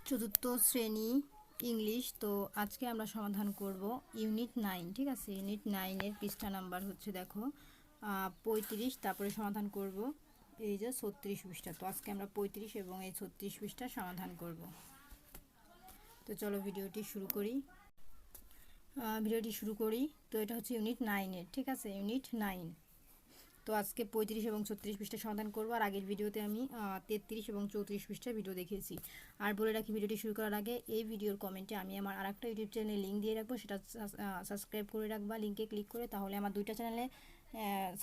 চতুর্থ শ্রেণী ইংলিশ। তো আজকে আমরা সমাধান করব ইউনিট 9। ঠিক আছে, ইউনিট 9-এর পৃষ্ঠা নাম্বার হচ্ছে দেখো 35। তারপরে সমাধান করব এই যে 36 পৃষ্ঠা। তো আজকে আমরা 35 এবং এই 36 পৃষ্ঠা সমাধান করব। তো চলো ভিডিওটি শুরু করি। তো এটা হচ্ছে ইউনিট 9-এর। ঠিক আছে, ইউনিট 9। তো আজকে 35 এবং 36 পৃষ্ঠা সমাধান করবো। আর আগের ভিডিওতে আমি 33 এবং 34 পৃষ্ঠার ভিডিও দেখিয়েছি। আর বলে রাখি, ভিডিওটি শুরু করার আগে এই ভিডিওর কমেন্টে আমি আমার আরেকটা ইউটিউব চ্যানেলের লিঙ্ক দিয়ে রাখবো, সেটা সাবস্ক্রাইব করে রাখবা। লিঙ্কে ক্লিক করে তাহলে আমার দুইটা চ্যানেলে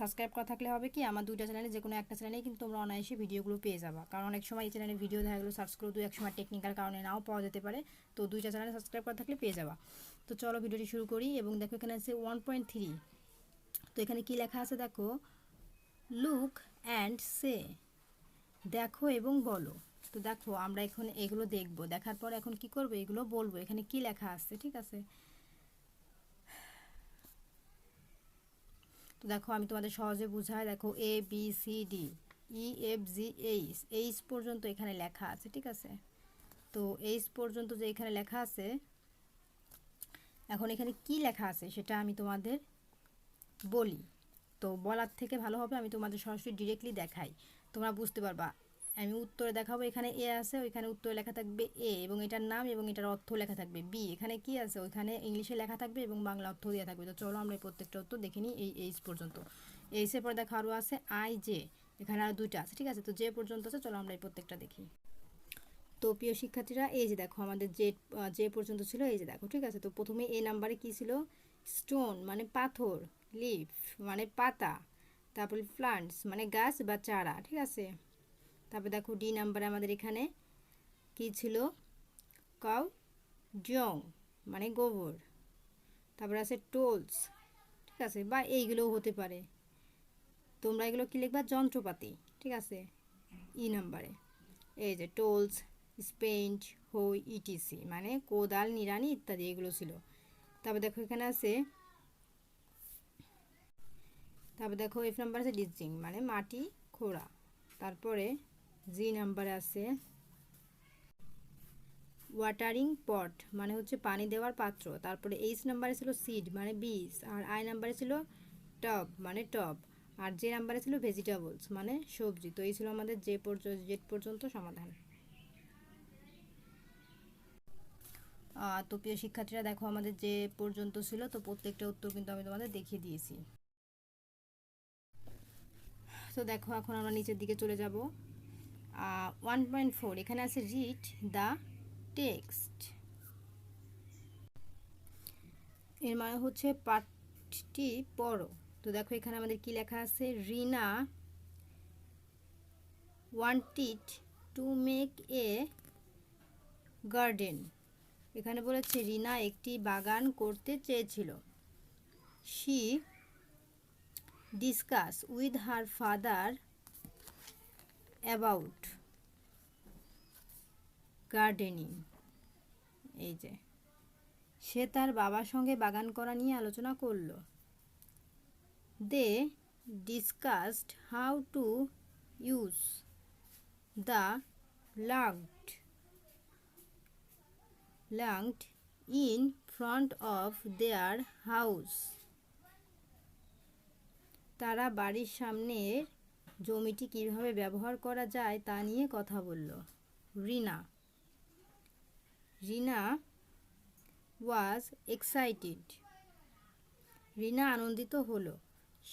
সাবস্ক্রাইব করা থাকলে হবে কি, আমার দুইটা চ্যানেলে যে কোনো একটা চ্যানেলেই কিন্তু তোমরা অনায়াসে ভিডিওগুলো পেয়ে যাবা। কারণ অনেক সময় এই চ্যানেলে ভিডিও দেখা গেলো সার্চ করে এক সময় টেকনিক্যাল কারণে নাও পাওয়া যেতে পারে। তো দুইটা চ্যানেলে সাবস্ক্রাইব করা থাকলে পেয়ে যাবা। তো চলো ভিডিওটি শুরু করি। এবং দেখো এখানে আছে 1.3। তো এখানে কি লেখা আছে দেখো, লুক অ্যান্ড সে, দেখো এবং বলো। তো দেখো আমরা এখন এগুলো দেখবো, দেখার পর এখন কি করবো, এগুলো বলবো এখানে কি লেখা আছে। ঠিক আছে, তো দেখো আমি তোমাদের সহজে বুঝাই। দেখো A B C D E F G H, H পর্যন্ত এখানে লেখা আছে। ঠিক আছে, তো এইচ পর্যন্ত যে এখানে লেখা আছে, এখন এখানে কি লেখা আছে সেটা আমি তোমাদের বলি। তো বলার থেকে ভালো হবে আমি তোমাদের সরাসরি ডিরেক্টলি দেখাই, তোমরা বুঝতে পারবা। আমি উত্তরে দেখাবো, এখানে এ আছে, ওইখানে উত্তরে লেখা থাকবে এ এবং এটার নাম এবং এটার অর্থ লেখা থাকবে বি। এখানে কি আছে, ওইখানে ইংলিশে লেখা থাকবে এবং বাংলা অর্থ দেওয়া থাকবে। তো চলো আমরা এই প্রত্যেকটা উত্তর দেখে নিই এই এইচ পর্যন্ত। এইচের পর দেখো আরও আছে আই জে, এখানে আর দুইটা আছে। ঠিক আছে, তো যে পর্যন্ত আছে চলো আমরা এই প্রত্যেকটা দেখি। তো প্রিয় শিক্ষার্থীরা, এই যে দেখো আমাদের যে পর্যন্ত ছিল, এই যে দেখো। ঠিক আছে, তো প্রথমে এ নাম্বারে কি ছিল, স্টোন মানে পাথর, লিফ মানে পাতা, তারপরে প্লান্টস মানে গাছ বা চারা। ঠিক আছে, তারপরে দেখো ডি নাম্বারে আমাদের এখানে কি ছিল, কাউ জং মানে গোবর, তারপরে আছে টোলস। ঠিক আছে, বা এইগুলোও হতে পারে, তোমরা এগুলো কি লিখবা, যন্ত্রপাতি। ঠিক আছে, ই নাম্বারে এই যে টোলস, স্পেন্ট, হই, ইটিসি মানে কোদাল, নিড়ানি ইত্যাদি এগুলো ছিল। তারপর দেখো এখানে আছে, তারপর দেখো এফ নাম্বার আছে ডিচিং মানে মাটি খোঁড়া। তারপরে জি নাম্বারে আছে ওয়াটারিং পট মানে হচ্ছে পানি দেওয়ার পাত্র। তারপরে এইচ নাম্বারে ছিল সিড মানে বীজ। আর আই নাম্বারে ছিল টব মানে টব। আর যে নাম্বারে ছিল ভেজিটেবলস মানে সবজি। তো এই ছিল আমাদের জেড পর্যন্ত সমাধান। তো প্রিয় শিক্ষার্থীরা, দেখো আমাদের যে পর্যন্ত ছিল, তো প্রত্যেকটা উত্তর কিন্তু আমি তোমাদের দেখিয়ে দিয়েছি। তো দেখো এখন আমরা নিচের দিকে চলে যাব। 1.4 এখানে আছে রিড দ্য টেক্সট, এর মানে হচ্ছে পাঠটি পড়ো। তো দেখো এখানে আমাদের কি লেখা আছে, Rina wanted to make a garden. এখানে বলেছে রিনা একটি বাগান করতে চেয়েছিল। She discuss with her father about gardening. এই যে সে তার বাবার সঙ্গে বাগান করা নিয়ে আলোচনা করলো। They discussed how to use the land in front of their house. তারা বাড়ির সামনের জমিটি কিভাবে ব্যবহার করা যায় তা নিয়ে কথা বলল। রিনা ওয়াজ এক্সাইটেড, রিনা আনন্দিত হলো।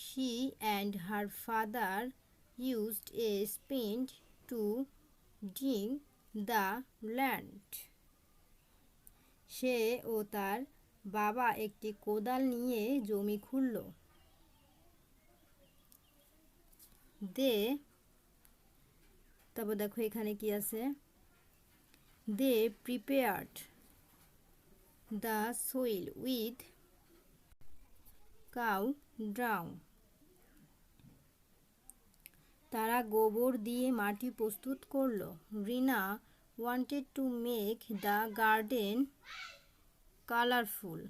She and her father used a spade to dig the land. সে ও তার বাবা একটি কোদাল নিয়ে জমি খুঁড়ল। দে, তারপর দেখো এখানে কি আছে, they prepared the soil with cow ড্রাং। তারা গোবর দিয়ে মাটি প্রস্তুত করলো। Rina wanted to make the garden colourful.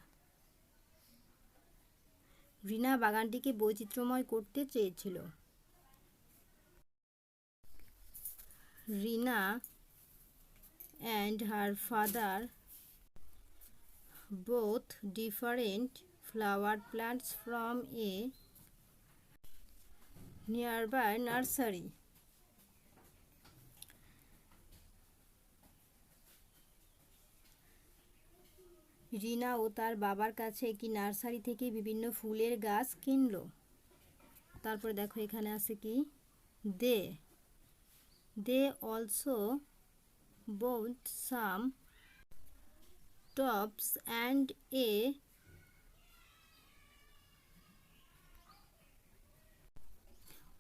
Rina বাগানটিকে বৈচিত্র্যময় করতে চেয়েছিল। রিনা and her father both different flower plants from a nearby nursery. রিনা ও তার বাবার কাছে একটি নার্সারি থেকে বিভিন্ন ফুলের গাছ কিনলো। তারপরে দেখো এখানে আছে কি they also bought some tubs and a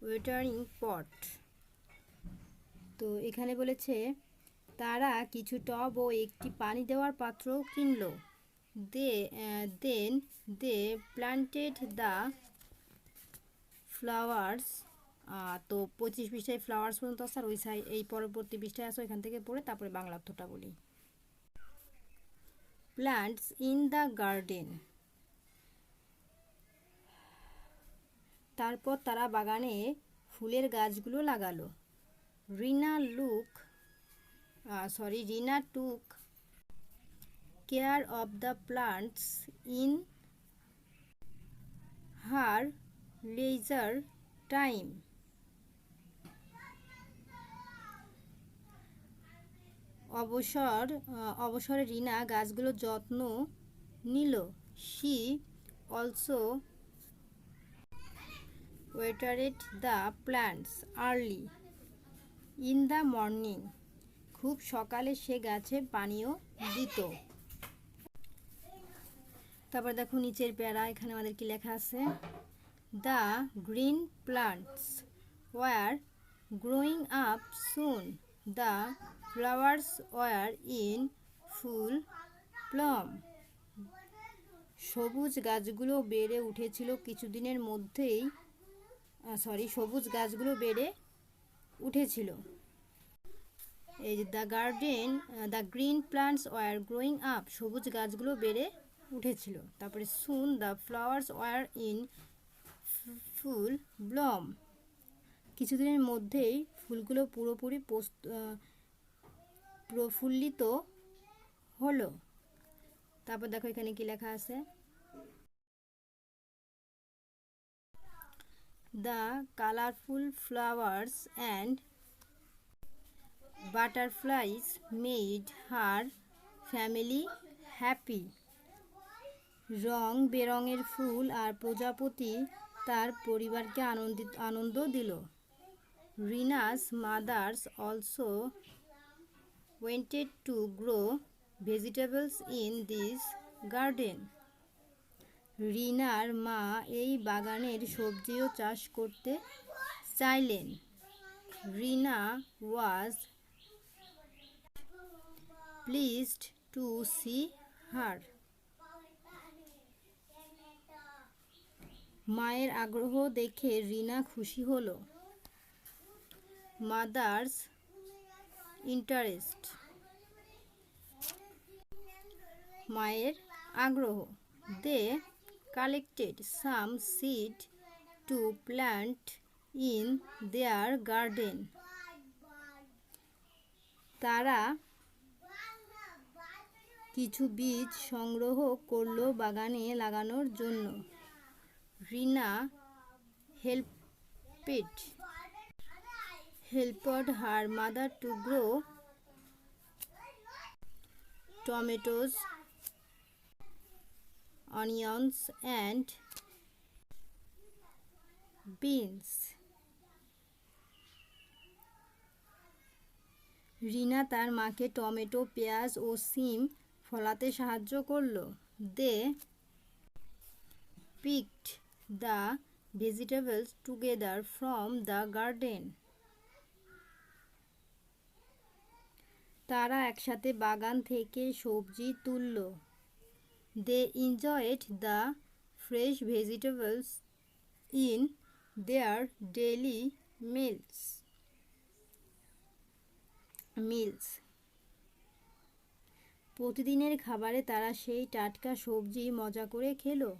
watering pot. তো এখানে বলেছে তারা কিছু টব ও একটি পানি দেওয়ার পাত্র কিনলো। দেন দে প্ল্যান্টেড দ্য ফ্লাওয়ার্স। তো 25 পৃষ্ঠায় ফ্লাওয়ার্স পর্যন্ত আছে, আর ওই এই পরবর্তী পৃষ্ঠায় আছে, ওইখান থেকে পড়ে তারপরে বাংলা অর্থটা বলি। Plants in the garden. তারপর তারা বাগানে ফুলের গাছগুলো লাগালো। Rina took care of the plants in her leisure time. অবসরে রিনা গাছগুলোর যত্ন নিল। She also watered the plants early in the morning. খুব সকালে সে গাছে পানিও দিত। তারপর দেখো নিচের প্যারা, এখানে আমাদের কি লেখা আছে? The green plants were growing up soon. The flowers were in full bloom. সবুজ গাছগুলো বেড়ে উঠেছিল কিছুদিনের মধ্যেই। সবুজ গাছগুলো বেড়ে উঠেছিল। এই যে the green plants were growing up, সবুজ গাছগুলো বেড়ে উঠেছিল। তারপরে soon the flowers were in full bloom, কিছুদিনের মধ্যেই ফুলগুলো পুরোপুরি প্রফুল্লিত হলো। তারপর দেখো এখানে কি লেখা আছে? The colourful flowers and butterflies made her family happy. রং বেরঙের ফুল আর প্রজাপতি তার পরিবারকে আনন্দ দিল। Rina's mothers also wanted to grow vegetables in this garden. রিনার মা এই বাগানের সবজিও চাষ করতে চাইলেন। Rina was pleased to see her. মায়ের আগ্রহ দেখে রিনা খুশি হলো। মাদার্স ইন্টারেস্ট, মায়ের আগ্রহ। They collected some seed to plant in their garden. তারা কিছু বীজ সংগ্রহ করলো বাগানে লাগানোর জন্য। রিনা helped her mother to grow tomatoes, onions and beans. রিনা তার মাকে টমেটো, পেঁয়াজ ও সিম ফলাতে সাহায্য করলো। দে picked the vegetables together from the garden. তারা একসাথে বাগান থেকে সবজি তুলল। They enjoyed the fresh vegetables in their daily meals. প্রতিদিনের খাবারে তারা সেই টাটকা সবজি মজা করে খেলো।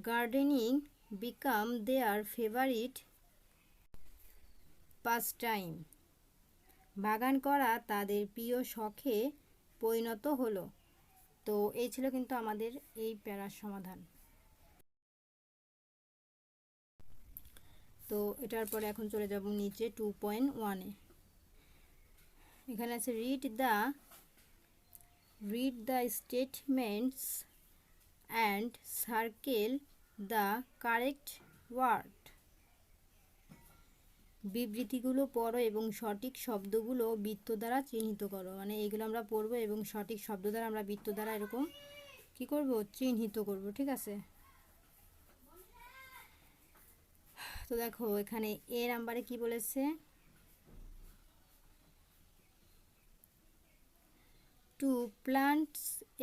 Gardening became their favorite pastime. বাগান করা তাদের প্রিয় শখে পরিণত হলো। তো এই ছিল কিন্তু আমাদের এই প্যারার সমাধান। তো এটার পরে এখন চলে যাব নিচে 2.1-এ। এখানে আছে read the statements and circle the correct word. বিবৃতিগুলো পড়ো এবং সঠিক শব্দগুলো বৃত্ত দ্বারা চিহ্নিত করো। মানে এইগুলো আমরা পড়বো এবং সঠিক শব্দ দ্বারা আমরা বৃত্ত দ্বারা এরকম কি করব, চিহ্নিত করব। ঠিক আছে। তো দেখো এখানে এ নাম্বারে কি বলেছে, to plant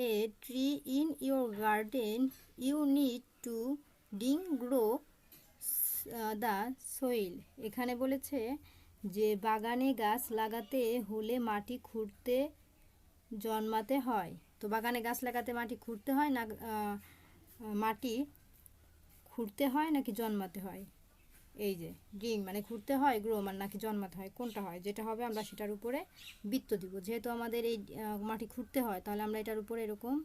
a tree in your garden you need to grow the soil. এখানে বলেছে যে বাগানে গাছ লাগাতে হলে মাটি খুঁড়তে জন্মাতে হয়। তো বাগানে গাছ লাগাতে মাটি খুঁড়তে হয় না, মাটি খুঁড়তে হয় নাকি জন্মাতে হয়? এই যে ড্রিং মানে খুঁড়তে হয়, গ্রো মানে নাকি জন্মাতে হয়, কোনটা হয়? যেটা হবে আমরা সেটার উপরে বৃত্ত দিব। যেহেতু আমাদের এই মাটি খুঁড়তে হয়, তাহলে আমরা এটার উপরে এরকম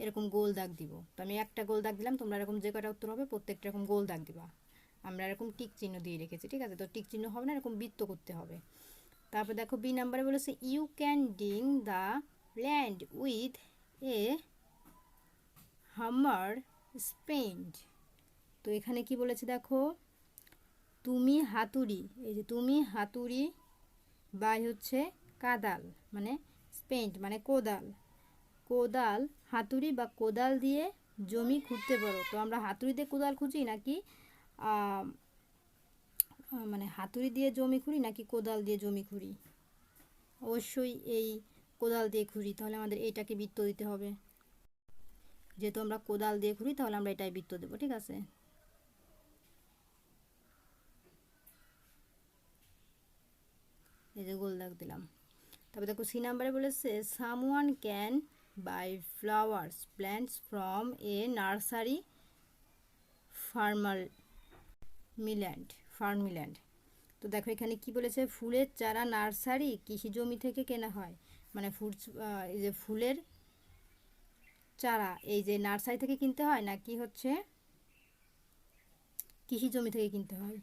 এরকম গোল দাগ দিব। তো আমি একটা গোল দাগ দিলাম, তোমরা এরকম যে কটা উত্তর হবে প্রত্যেকটা এরকম গোল দাগ দিবা। আমরা এরকম টিক চিহ্ন দিয়ে রেখেছি। ঠিক আছে। তো টিক চিহ্ন হবে না, এরকম বৃত্ত করতে হবে। তারপর দেখো বি নাম্বারে বলেছে you can dig the land with a hammer spend. তো এখানে কি বলেছে দেখো, তুমি হাতুড়ি, এই যে তুমি হাতুড়ি বাই হচ্ছে কাদাল মানে স্পেন্ড মানে কোদাল, কোদাল হাতুড়ি বা কোদাল দিয়ে জমি খুঁড়তে পারো। তো আমরা হাতুড়ি দিয়ে কোদাল খুঁজি নাকি মানে হাতুড়ি দিয়ে জমি খুঁড়ি নাকি কোদাল দিয়ে জমি খুঁড়ি? অবশ্যই এই কোদাল দিয়ে খুঁড়ি। তাহলে আমাদের এইটাকে বৃত্ত দিতে হবে। যেহেতু আমরা কোদাল দিয়ে খুঁড়ি তাহলে আমরা এটাই বৃত্ত দেবো। ঠিক আছে। এই যে গোল দাগ দিলাম। তারপর দেখো সি নাম্বারে বলেছে someone can buy flowers plants from a nursery farmland. তো দেখো এখানে কি বলেছে, ফুলের চারা নার্সারি কৃষি জমি থেকে কেনা হয়। মানে এই যে ফুলের চারা এই যে নার্সারি থেকে কিনতে হয় নাকি হচ্ছে কৃষি জমি থেকে কিনতে হয়?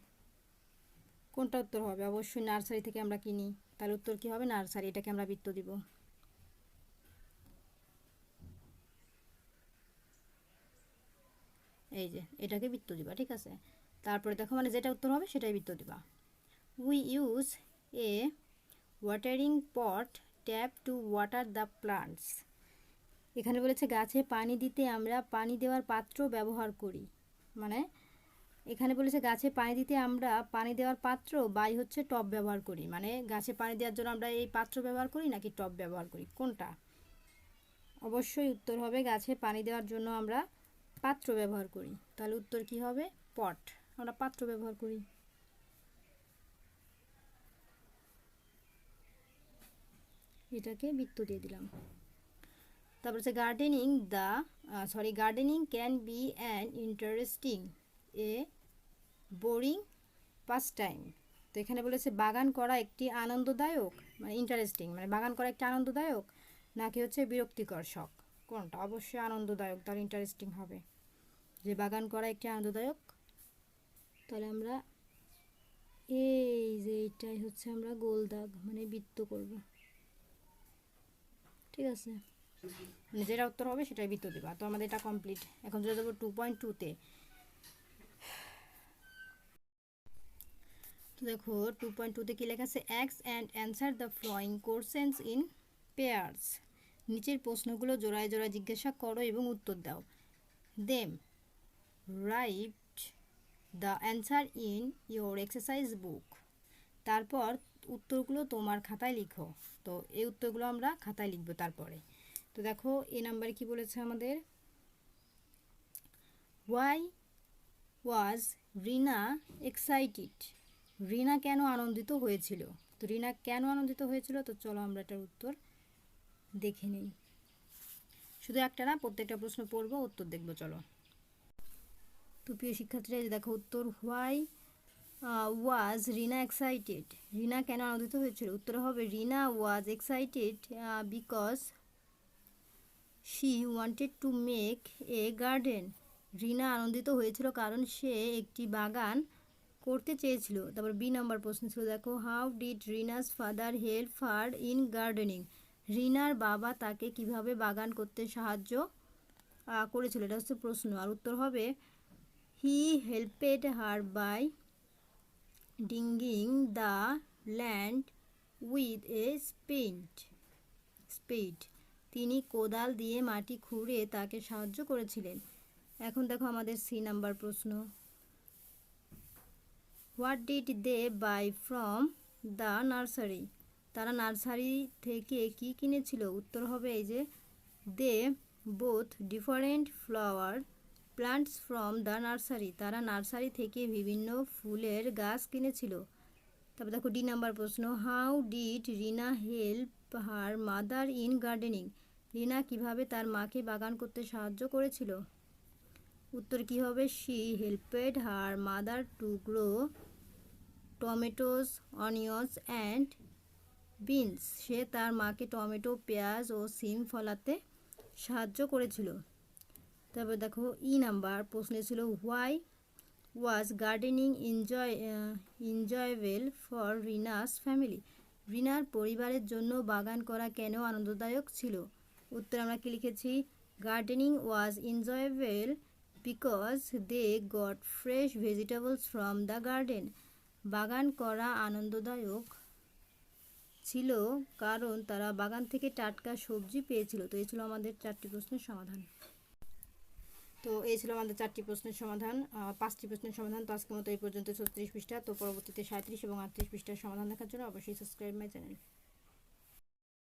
কোনটা উত্তর হবে? অবশ্যই নার্সারি থেকে আমরা কিনি। তাহলে উত্তর কি হবে? নার্সারি। এটাকে আমরা বৃত্ত দিব। এই যে এটাকে বৃত্ত দিবা। ঠিক আছে। তারপরে দেখো মানে যেটা উত্তর হবে সেটাই বৃত্ত দিবা। We use a watering pot tap two water the plants. এখানে বলেছে গাছে পানি দিতে আমরা পানি দেওয়ার পাত্র ব্যবহার করি। মানে এখানে বলেছে গাছে পানি দিতে আমরা পানি দেওয়ার পাত্র বাই হচ্ছে টব ব্যবহার করি। মানে গাছে পানি দেওয়ার জন্য আমরা এই পাত্র ব্যবহার করি নাকি টব ব্যবহার করি, কোনটা? অবশ্যই উত্তর হবে গাছে পানি দেওয়ার জন্য আমরা পাত্র ব্যবহার করি। তাহলে উত্তর কি হবে? পট। আমরা পাত্র ব্যবহার করি। এটাকে বৃত্ত দিয়ে দিলাম। তারপর হচ্ছে gardening can be an interesting A boring pass time. তো এখানে বলেছে বাগান করা একটি আনন্দদায়ক মানে ইন্টারেস্টিং মানে বাগান করা একটি আনন্দদায়ক নাকি হচ্ছে বিরক্তিকর শখ, কোনটা? অবশ্যই আনন্দদায়ক। তাহলে ইন্টারেস্টিং হবে যে বাগান করা একটি আনন্দদায়ক। তাহলে আমরা এই যে এইটাই হচ্ছে আমরা গোল দাগ মানে বৃত্ত করব। ঠিক আছে। মানে যেটা উত্তর হবে সেটাই বৃত্ত দেবা। তো আমাদের এটা কমপ্লিট। এখন চলে যাবো 2.2-তে। তো দেখো 2.2-তে কি লেখা আছে, অ্যাক্স and answer the following questions in pairs. নিচের প্রশ্নগুলো জোড়ায় জোড়ায় জিজ্ঞাসা করো এবং উত্তর দাও। Then write the answer in your exercise book. তারপর উত্তরগুলো তোমার খাতায় লিখো। তো এই উত্তরগুলো আমরা খাতায় লিখবো তারপরে। তো দেখো এই নাম্বারে কি বলেছে আমাদের, ওয়াই ওয়াজ রিনা এক্সাইটেড। রিনা কেন আনন্দিত হয়েছিল? তো রিনা কেন আনন্দিত হয়েছিল? তো চলো আমরা এটার উত্তর দেখে নিই। শুধু একটা না, প্রত্যেকটা প্রশ্ন পড়বো, উত্তর দেখবো। চলো। তো প্রিয় শিক্ষার্থীরা, এই যে দেখো উত্তর, হোয়াই ওয়াজ রিনা এক্সাইটেড, রিনা কেন আনন্দিত হয়েছিল? উত্তর হবে Rina was excited because she wanted to make a garden. Rina আনন্দিত হয়েছিল কারণ সে একটি বাগান করতে চেয়েছিল। তারপর বি নাম্বার প্রশ্ন ছিল, দেখো how did Rina's father help her in gardening. রিনার বাবা তাকে কিভাবে বাগান করতে সাহায্য করেছিল, এটা হচ্ছে প্রশ্ন। আর উত্তর হবে হি হেল্পেড হার বাই ডিঙ্গিং the land with a spade. তিনি কোদাল দিয়ে মাটি খুঁড়ে তাকে সাহায্য করেছিলেন। এখন দেখো আমাদের সি নাম্বার প্রশ্ন, what did they buy from the nursery. তারা নার্সারি থেকে কি কিনেছিল? উত্তর হবে এই যে they bought different flower plants from the nursery. তারা নার্সারি থেকে বিভিন্ন ফুলের গাছ কিনেছিল। তারপর দেখো ডি নাম্বার প্রশ্ন, how did Rina help her mother in gardening. Rina কিভাবে তার মাকে বাগান করতে সাহায্য করেছিল? উত্তর কি হবে, she helped her mother to grow tomatoes onions and beans. সে তার মাকে টমেটো, পেঁয়াজ ও সিম ফলাতে সাহায্য করেছিল। তারপর দেখো ই নাম্বার প্রশ্ন ছিল, why was gardening enjoyable for Rina's family. রিনার পরিবারের জন্য বাগান করা কেন আনন্দদায়ক ছিল? উত্তর আমরা কি লিখেছি, gardening was enjoyable because they got fresh vegetables from the garden. বাগান করা আনন্দদায়ক ছিল কারণ তারা বাগান থেকে টাটকা সবজি পেয়েছিল। তো এই ছিল আমাদের 4টি প্রশ্নের সমাধান। তো এই ছিল আমাদের 4টি প্রশ্নের সমাধান, 5টি প্রশ্নের সমাধান। তো আজকের মতো এই পর্যন্ত 36 পৃষ্ঠা। তো পরবর্তীতে 37 এবং 38 পৃষ্ঠার সমাধান দেখার জন্য অবশ্যই সাবস্ক্রাইব মাই চ্যানেল।